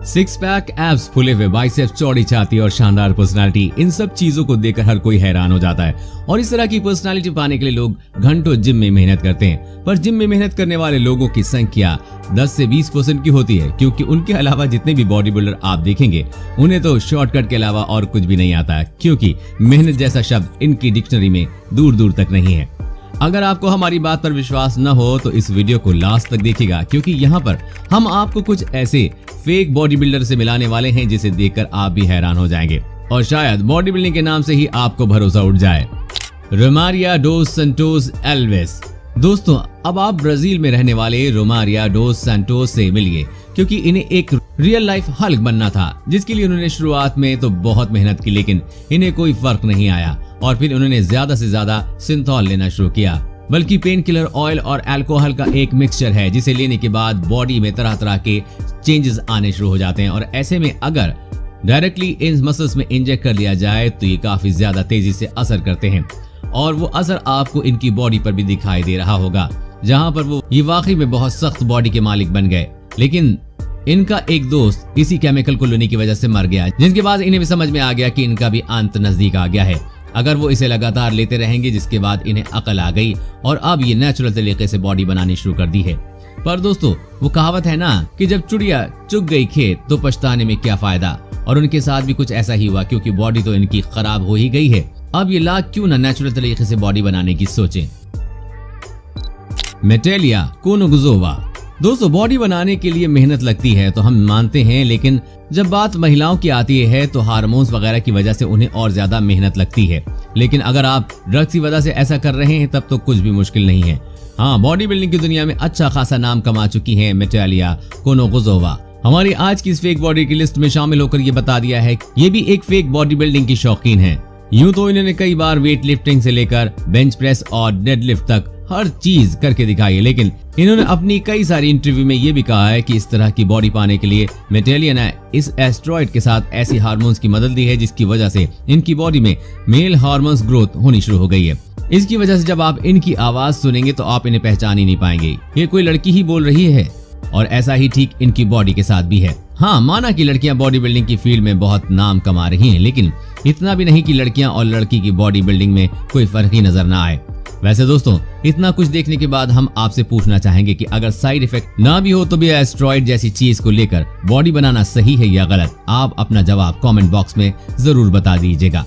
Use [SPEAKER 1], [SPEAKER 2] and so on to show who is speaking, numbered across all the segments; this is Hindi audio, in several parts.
[SPEAKER 1] सिक्स पैक, एब्स, फुले हुए बाइसेप्स, चौड़ी छाती और शानदार पर्सनालिटी, इन सब चीजों को देखकर हर कोई हैरान हो जाता है। और इस तरह की पर्सनालिटी पाने के लिए लोग घंटों जिम में मेहनत करते हैं। पर जिम में मेहनत करने वाले लोगों की संख्या 10 से 20% की होती है, क्योंकि उनके अलावा जितने भी बॉडी बिल्डर आप देखेंगे उन्हें तो शॉर्टकट के अलावा और कुछ भी नहीं आता है, क्योंकि मेहनत जैसा शब्द इनकी डिक्शनरी में दूर दूर तक नहीं है। अगर आपको हमारी बात पर विश्वास न हो तो इस वीडियो को लास्ट तक देखिएगा, क्योंकि यहाँ पर हम आपको कुछ ऐसे फेक बॉडी बिल्डर से मिलाने वाले हैं जिसे देखकर आप भी हैरान हो जाएंगे और शायद बॉडी बिल्डिंग के नाम से ही आपको भरोसा उठ जाए। रोमारिया डोस सैंटोस एल्वेस। दोस्तों, अब आप ब्राजील में रहने वाले रोमारिया डोस सैंटोस से मिलिए, क्योंकि इन्हें एक रियल लाइफ हल्क बनना था, जिसके लिए उन्होंने शुरुआत में तो बहुत मेहनत की, लेकिन इन्हें कोई फर्क नहीं आया और फिर उन्होंने ज्यादा से ज्यादा सिंथॉल लेना शुरू किया, बल्कि पेन किलर ऑयल और अल्कोहल का एक मिक्सचर है जिसे लेने के बाद बॉडी में तरह तरह के चेंजेस आने शुरू हो जाते हैं। और ऐसे में अगर डायरेक्टली इन मसल्स में इंजेक्ट कर लिया जाए तो ये काफी ज्यादा तेजी से असर करते हैं और वो असर आपको इनकी बॉडी पर भी दिखाई दे रहा होगा, जहां पर वो ये वाकई में बहुत सख्त बॉडी के मालिक बन गए। लेकिन इनका एक दोस्त इसी केमिकल को लेने की वजह से मर गया, जिसके बाद इन्हें भी समझ में आ गया कि इनका भी अंत नजदीक आ गया है अगर वो इसे लगातार लेते रहेंगे, जिसके बाद इन्हें अकल आ गई और अब ये नेचुरल तरीके से बॉडी बनानी शुरू कर दी है। पर दोस्तों, वो कहावत है ना कि जब चिड़िया चुग गई खेत तो पछताने में क्या फायदा, और उनके साथ भी कुछ ऐसा ही हुआ, क्योंकि बॉडी तो इनकी खराब हो ही गई है। अब ये लाख क्यों ना नेचुरल तरीके से बॉडी बनाने की सोचें। मेटेलिया कोनोगुजोवा। दोस्तों, बॉडी बनाने के लिए मेहनत लगती है तो हम मानते हैं, लेकिन जब बात महिलाओं की आती है तो हार्मोन्स वगैरह की वजह से उन्हें और ज्यादा मेहनत लगती है। लेकिन अगर आप ड्रग्स की वजह से ऐसा कर रहे हैं तब तो कुछ भी मुश्किल नहीं है। हाँ, बॉडी बिल्डिंग की दुनिया में अच्छा खासा नाम कमा चुकी है मेटेलिया कोनोगुजोवा। हमारी आज की इस फेक बॉडी की लिस्ट में शामिल होकर ये बता दिया है ये भी एक फेक बॉडी बिल्डिंग की शौकीन है। यूं तो इन्होंने कई बार वेट लिफ्टिंग से लेकर बेंच प्रेस और डेडलिफ्ट तक हर चीज करके दिखाई है, लेकिन इन्होंने अपनी कई सारी इंटरव्यू में ये भी कहा है कि इस तरह की बॉडी पाने के लिए मेटेलिया ने इस एस्टेरॉइड के साथ ऐसी हार्मोन्स की मदद दी है जिसकी वजह से इनकी बॉडी में मेल हार्मोन्स ग्रोथ होनी शुरू हो गई है। इसकी वजह से जब आप इनकी आवाज सुनेंगे तो आप इन्हें पहचान ही नहीं पाएंगे, ये कोई लड़की ही बोल रही है। और ऐसा ही ठीक इनकी बॉडी के साथ भी है। हाँ, माना कि लड़कियां बॉडी बिल्डिंग की फील्ड में बहुत नाम कमा रही हैं, लेकिन इतना भी नहीं कि लड़कियां और लड़की की बॉडी बिल्डिंग में कोई फर्क ही नजर ना आए। वैसे दोस्तों, इतना कुछ देखने के बाद हम आपसे पूछना चाहेंगे कि अगर साइड इफेक्ट ना भी हो तो भी एस्टेरॉइड जैसी चीज को लेकर बॉडी बनाना सही है या गलत? आप अपना जवाब कमेंट बॉक्स में जरूर बता दीजिएगा।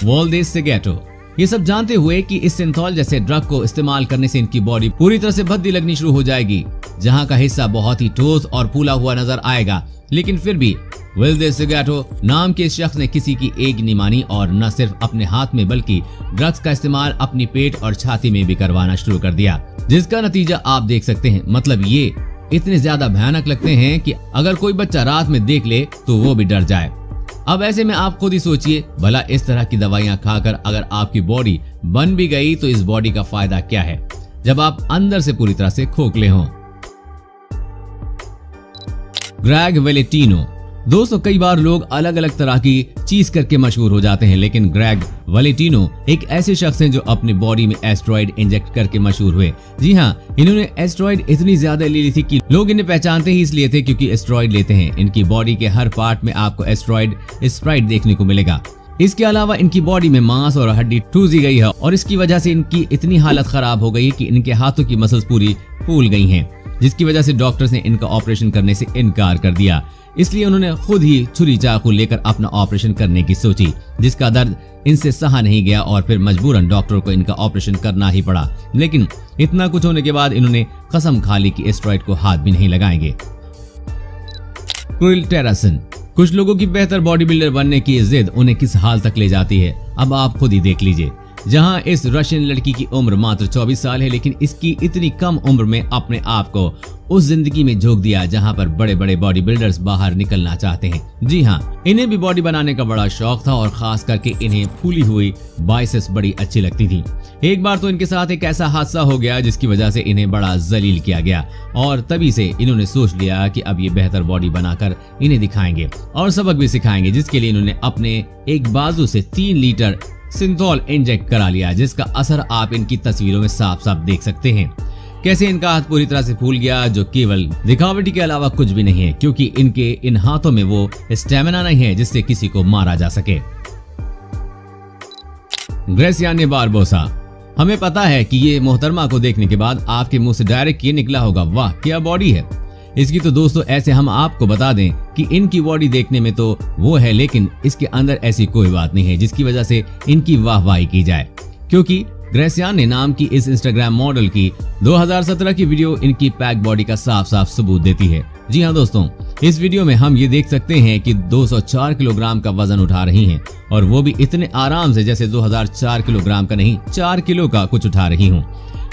[SPEAKER 1] वॉल्देस सेगेटो। ये सब जानते हुए कि इस सिंथॉल जैसे ड्रग को इस्तेमाल करने से इनकी बॉडी पूरी तरह से भद्दी लगनी शुरू हो जाएगी, जहां का हिस्सा बहुत ही ठोस और फूला हुआ नजर आएगा, लेकिन फिर भी वॉल्देस सेगेटो नाम के इस शख्स ने किसी की एक नहीं मानी और न सिर्फ अपने हाथ में बल्कि ड्रग्स का इस्तेमाल अपनी पेट और छाती में भी करवाना शुरू कर दिया, जिसका नतीजा आप देख सकते हैं। मतलब ये इतने ज्यादा भयानक लगते हैं कि अगर कोई बच्चा रात में देख ले तो वो भी डर जाए। अब ऐसे में आप खुद ही सोचिए, भला इस तरह की दवाइयां खाकर अगर आपकी बॉडी बन भी गई तो इस बॉडी का फायदा क्या है जब आप अंदर से पूरी तरह से खोखले हों। ग्रेग वैलेटिनो। दोस्तों, कई बार लोग अलग अलग तरह की चीज करके मशहूर हो जाते हैं, लेकिन ग्रेग वैलेटिनो एक ऐसे शख्स हैं जो अपनी बॉडी में एस्टेरॉइड इंजेक्ट करके मशहूर हुए। जी हाँ, इन्होंने एस्टेरॉइड इतनी ज्यादा ले ली थी कि लोग इन्हें पहचानते ही इसलिए थे क्योंकि एस्टेरॉइड लेते हैं। इनकी बॉडी के हर पार्ट में आपको एस्टेरॉइड स्प्राइट देखने को मिलेगा। इसके अलावा इनकी बॉडी में मांस और हड्डी ठूसी गई है और इसकी वजह से इनकी इतनी हालत खराब हो गई कि इनके हाथों की मसल्स पूरी फूल गई हैं, जिसकी वजह से डॉक्टर्स ने इनका ऑपरेशन करने से इनकार कर दिया। इसलिए उन्होंने खुद ही छुरी चाकू लेकर अपना ऑपरेशन करने की सोची, जिसका दर्द इनसे सहा नहीं गया और फिर मजबूरन डॉक्टर को इनका ऑपरेशन करना ही पड़ा। लेकिन इतना कुछ होने के बाद इन्होंने कसम खा ली कि एस्टेरॉइड को हाथ भी नहीं लगाएंगे। क्रिल टेरासन। कुछ लोगों की बेहतर बॉडी बिल्डर बनने की जिद उन्हें किस हाल तक ले जाती है, अब आप खुद ही देख लीजिए। जहां इस रशियन लड़की की उम्र मात्र 24 साल है, लेकिन इसकी इतनी कम उम्र में अपने आप को उस जिंदगी में झोंक दिया जहां पर बड़े बड़े बॉडी बिल्डर्स बाहर निकलना चाहते हैं। जी हाँ, इन्हें भी बॉडी बनाने का बड़ा शौक था और खास करके इन्हें फूली हुई बाइसेप्स बड़ी अच्छी लगती थी। एक बार तो इनके साथ एक ऐसा हादसा हो गया जिसकी वजह से इन्हें बड़ा जलील किया गया और तभी से इन्होंने सोच लिया कि अब ये बेहतर बॉडी बनाकर इन्हें दिखाएंगे और सबक भी सिखाएंगे, जिसके लिए इन्होंने अपने एक बाजू से 3 लीटर सिंथॉल इंजेक्ट करा लिया, जिसका असर आप इनकी तस्वीरों में साफ साफ देख सकते हैं। कैसे इनका हाथ पूरी तरह से फूल गया, जो केवल दिखावटी के अलावा कुछ भी नहीं है, क्योंकि इनके इन हाथों में वो स्टेमिना नहीं है जिससे किसी को मारा जा सके। ग्रेसियाने बारबोसा, हमें पता है कि ये मोहतरमा को देखने के बाद आपके मुंह से डायरेक्ट ये निकला होगा, वाह क्या बॉडी है इसकी। तो दोस्तों ऐसे हम आपको बता दें कि इनकी बॉडी देखने में तो वो है, लेकिन इसके अंदर ऐसी कोई बात नहीं है जिसकी वजह से इनकी वाहवाही की जाए, क्योंकि ग्रेसियाने नाम की इस इंस्टाग्राम मॉडल की 2017 की वीडियो इनकी पैक बॉडी का साफ साफ सबूत देती है। जी हाँ दोस्तों, इस वीडियो में हम ये देख सकते हैं कि 204 किलोग्राम का वजन उठा रही हैं, और वो भी इतने आराम से जैसे 2004 किलोग्राम का नहीं 4 किलो का कुछ उठा रही हूँ।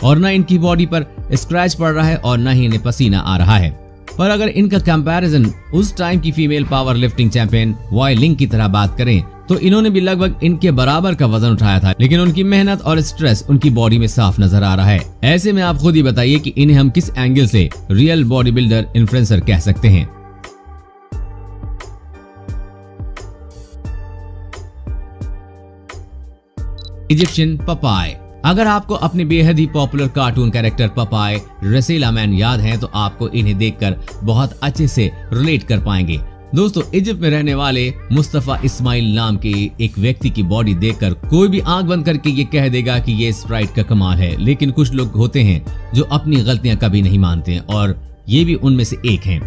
[SPEAKER 1] और न इनकी बॉडी पर स्क्रैच पड़ रहा है और न ही इन्हें पसीना आ रहा है। पर अगर इनका कंपैरिजन उस टाइम की female powerlifting champion Wai Ling की तरह बात करें तो इन्होंने भी लगभग इनके बराबर का वजन उठाया था, लेकिन उनकी मेहनत और स्ट्रेस उनकी बॉडी में साफ नजर आ रहा है। ऐसे में आप खुद ही बताइए कि इन्हें हम किस एंगल से रियल बॉडी बिल्डर इन्फ्लुएंसर कह सकते हैं। इजिप्शियन पपाय, अगर आपको अपने बेहद ही पॉपुलर कार्टून कैरेक्टर पपाय रसीला मैन याद हैं तो आपको इन्हें देखकर बहुत अच्छे से रिलेट कर पाएंगे। दोस्तों इजिप्ट में रहने वाले मुस्तफा इस्माइल नाम के एक व्यक्ति की बॉडी देखकर कोई भी आंख बंद करके ये कह देगा कि ये स्प्राइट का कमाल है, लेकिन कुछ लोग होते हैं जो अपनी गलतियां कभी नहीं मानते हैं, और ये भी उनमें से एक हैं।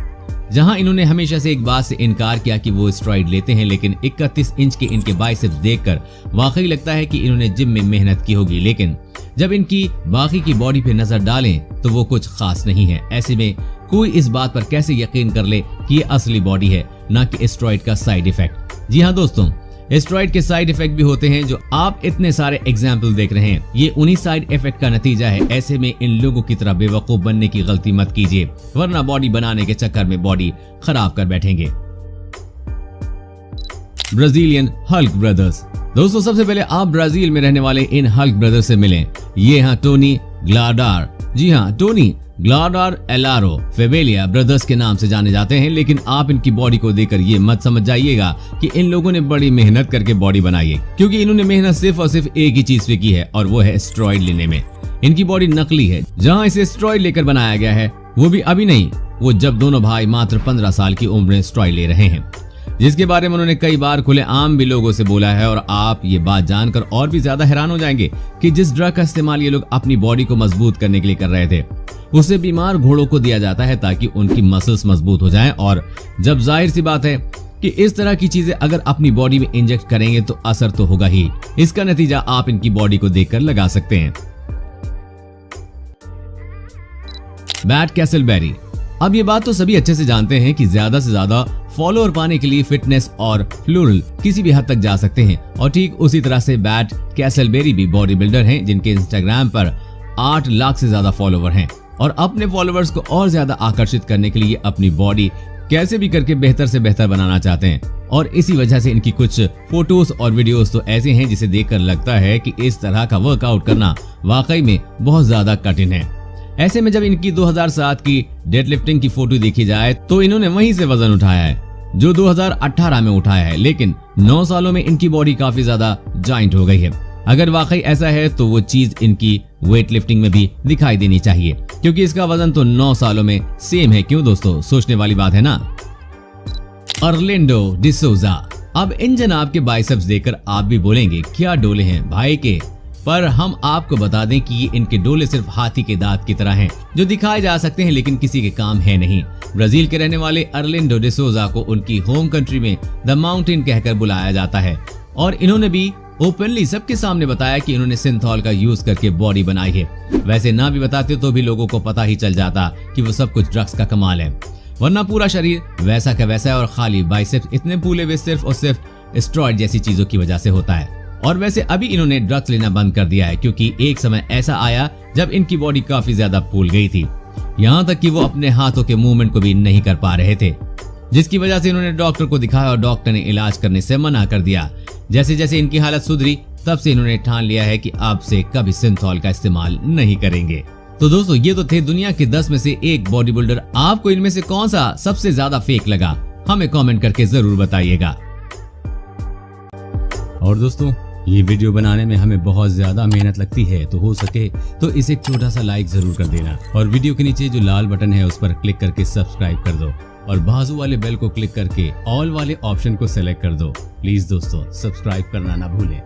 [SPEAKER 1] जहां इन्होंने हमेशा से एक बात से इनकार किया कि वो स्ट्राइड लेते हैं, लेकिन 31 इंच के इनके बाइसेप्स देखकर वाकई लगता है कि इन्होंने जिम में मेहनत की होगी, लेकिन जब इनकी बाकी की बॉडी पे नजर डालें तो वो कुछ खास नहीं है। ऐसे में कोई इस बात पर कैसे यकीन कर ले कि ये असली बॉडी है, न कि स्ट्राइड का साइड इफेक्ट। जी हाँ दोस्तों, स्टेरॉइड के साइड इफेक्ट भी होते हैं जो आप इतने सारे एग्जाम्पल देख रहे हैं, ये उन्हीं साइड इफेक्ट का नतीजा है। ऐसे में इन लोगों की तरह बेवकूफ बनने की गलती मत कीजिए, वरना बॉडी बनाने के चक्कर में बॉडी खराब कर बैठेंगे। ब्राजीलियन हल्क ब्रदर्स, दोस्तों सबसे पहले आप ब्राजील में रहने वाले इन हल्क ब्रदर्स से मिलें। ये हैं टोनी ग्लाडार। जी हाँ, टोनी ग्लाडार एलारो फेबेलिया ब्रदर्स के नाम से जाने जाते हैं, लेकिन आप इनकी बॉडी को देखकर ये मत समझ जाइएगा कि इन लोगों ने बड़ी मेहनत करके बॉडी बनाई है, क्योंकि इन्होंने मेहनत सिर्फ और सिर्फ एक ही चीज पे की है, और वो है स्टेरॉइड लेने में। इनकी बॉडी नकली है, जहाँ इसे स्टेरॉइड लेकर बनाया गया है वो भी अभी नहीं, वो जब दोनों भाई मात्र 15 साल की उम्र में स्टेरॉइड ले रहे हैं, जिसके बारे में उन्होंने कई बार खुलेआम भी लोगों से बोला है। और आप ये बात जानकर और भी ज्यादा हैरान हो जाएंगे कि जिस ड्रग का इस्तेमाल ये लोग अपनी बॉडी को मजबूत करने के लिए कर रहे थे, उसे बीमार घोड़ों को दिया जाता है ताकि उनकी मसल्स मजबूत हो जाएं। और जब जाहिर सी बात है कि इस तरह की चीजें अगर अपनी बॉडी में इंजेक्ट करेंगे तो असर तो होगा ही। इसका नतीजा आप इनकी बॉडी को देखकर लगा सकते हैं। मैट कैसलबेरी, अब ये बात तो सभी अच्छे से जानते हैं कि ज्यादा से ज्यादा फॉलोअर पाने के लिए फिटनेस और फ्लोरल किसी भी हद तक जा सकते हैं, और ठीक उसी तरह से मैट कैसलबेरी भी बॉडी बिल्डर हैं जिनके इंस्टाग्राम पर 8 लाख से ज्यादा फॉलोवर हैं, और अपने फॉलोअर्स को और ज्यादा आकर्षित करने के लिए अपनी बॉडी कैसे भी करके बेहतर से बेहतर बनाना चाहते हैं। और इसी वजह से इनकी कुछ फोटोज और वीडियोस तो ऐसे हैं जिसे देखकर लगता है कि इस तरह का वर्कआउट करना वाकई में बहुत ज्यादा कठिन है। ऐसे में जब इनकी 2007 की डेडलिफ्टिंग की फोटो देखी जाए तो इन्होंने वहीं से वजन उठाया है जो 2018 में उठाया है, लेकिन 9 सालों में इनकी बॉडी काफी ज्यादा जॉइंट हो गई है। अगर वाकई ऐसा है तो वो चीज इनकी वेट लिफ्टिंग में भी दिखाई देनी चाहिए, क्योंकि इसका वजन तो 9 सालों में सेम है। क्यों दोस्तों, सोचने वाली बात है ना। ऑरलैंडो डिसोजा, अब इन जनाब के बाइसेप्स देखकर आप भी बोलेंगे क्या डोले हैं भाई के, पर हम आपको बता दें कि ये इनके डोले सिर्फ हाथी के दांत की तरह हैं, जो दिखाए जा सकते हैं लेकिन किसी के काम है नहीं। ब्राजील के रहने वाले ऑरलैंडो डिसोजा को उनकी होम कंट्री में द माउंटेन कहकर बुलाया जाता है, और इन्होंने भी ओपनली सबके सामने बताया कि इन्होंने सिंथॉल का यूज करके बॉडी बनाई है। वैसे ना भी बताते तो भी लोगों को पता ही चल जाता कि वो सब कुछ ड्रग्स का कमाल है, वरना पूरा शरीर वैसा का वैसा है और खाली बाइसेप्स इतने फूले हुए सिर्फ और सिर्फ स्टेरॉइड जैसी चीजों की वजह से होता है। और वैसे अभी इन्होंने ड्रग्स लेना बंद कर दिया है, क्योंकि एक समय ऐसा आया जब इनकी बॉडी काफी ज्यादा फूल गई थी, यहाँ तक कि वो अपने हाथों के मूवमेंट को भी नहीं कर पा रहे थे, जिसकी वजह से इन्होंने डॉक्टर को दिखाया और डॉक्टर ने इलाज करने से मना कर दिया। जैसे जैसे इनकी हालत सुधरी तब से इन्होंने ठान लिया है कि अब से कभी सिंथॉल का इस्तेमाल नहीं करेंगे। तो दोस्तों ये तो थे दुनिया के 10 में से एक बॉडी बिल्डर। आपको इनमें से कौन सा सबसे ज्यादा फेक लगा, हमें कमेंट करके जरूर बताइएगा। और दोस्तों ये वीडियो बनाने में हमें बहुत ज्यादा मेहनत लगती है, तो हो सके तो इसे एक छोटा सा लाइक जरूर कर देना और वीडियो के नीचे जो लाल बटन है उस पर क्लिक करके सब्सक्राइब कर दो और बाजू वाले बेल को क्लिक करके ऑल वाले ऑप्शन को सेलेक्ट कर दो। प्लीज दोस्तों सब्सक्राइब करना ना भूलें।